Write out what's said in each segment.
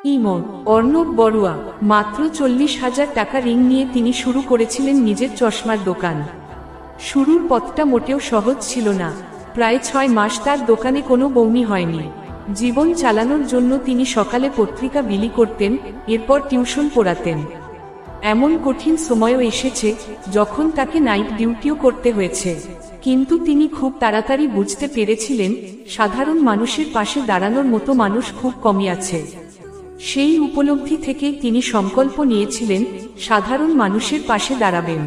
ইমন অর্ণব বড়ুয়া মাত্র 40,000 টাকা ঋণ নিয়ে তিনি শুরু করেছিলেন নিজের চশমার দোকান। শুরুর পথটা মোটেও সহজ ছিল না। প্রায় 6 মাস তার দোকানে কোনো বউনি হয়নি। জীবন চালানোর জন্য তিনি সকালে পত্রিকা বিলি করতেন, এরপর টিউশন পড়াতেন। এমন কঠিন সময়ও এসেছে যখন তাকে নাইট ডিউটিও করতে হয়েছে, কিন্তু তিনি খুব তাড়াতাড়ি বুঝতে পেরেছিলেন সাধারণ মানুষের পাশে দাঁড়ানোর মতো মানুষ খুব কমই আছে। সেই উপলব্ধি থেকেই তিনি সংকল্প নিয়েছিলেন সাধারণ মানুষের পাশে দাঁড়াবেন।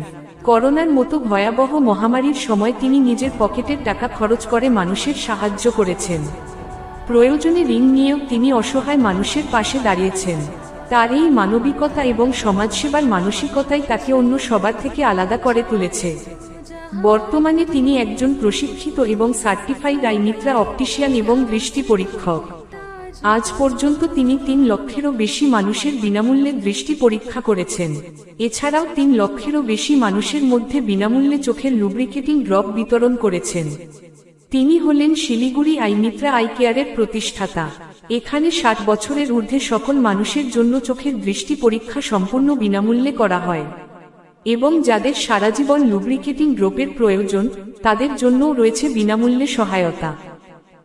করোনার মতো ভয়াবহ মহামারীর সময় তিনি নিজের পকেটের টাকা খরচ করে মানুষের সাহায্য করেছেন। প্রয়োজনে ঋণ নিয়েও তিনি অসহায় মানুষের পাশে দাঁড়িয়েছেন। তার এই মানবিকতা এবং সমাজসেবার মানসিকতাই তাকে অন্য সবার থেকে আলাদা করে তুলেছে। বর্তমানে তিনি একজন প্রশিক্ষিত এবং সার্টিফাইড আই মিত্রা অপটিশিয়ান এবং দৃষ্টি পরীক্ষক। আজ পর্যন্ত তিনি 3 লক্ষেরও বেশি মানুষের বিনামূল্যে দৃষ্টি পরীক্ষা করেছেন। এছাড়াও 3 লক্ষেরও বেশি মানুষের মধ্যে বিনামূল্যে চোখের লুব্রিকেটিং ড্রপ বিতরণ করেছেন। তিনি হলেন শিলিগুড়ি আই মিত্রা আই কেয়ারের প্রতিষ্ঠাতা। এখানে 60 বছরের ঊর্ধ্বে সকল মানুষের জন্য চোখের দৃষ্টি পরীক্ষা সম্পূর্ণ বিনামূল্যে করা হয়, এবং যাদের সারাজীবন লুব্রিকেটিং ড্রপের প্রয়োজন তাদের জন্যও রয়েছে বিনামূল্যে সহায়তা।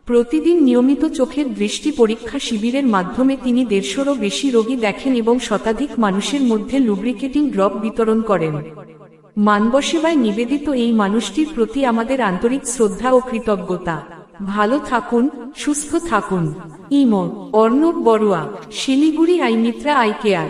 প্রতিদিন নিয়মিত চোখের দৃষ্টি পরীক্ষা শিবিরের মাধ্যমে তিনি 150-রও বেশি রোগী দেখেন এবং শতাধিক মানুষের মধ্যে লুব্রিকেটিং ড্রপ বিতরণ করেন। মানবসেবায় নিবেদিত এই মানুষটির প্রতি আমাদের আন্তরিক শ্রদ্ধা ও কৃতজ্ঞতা। ভালো থাকুন, সুস্থ থাকুন। Imon Arnab Barua, Siliguri I Mitra I care.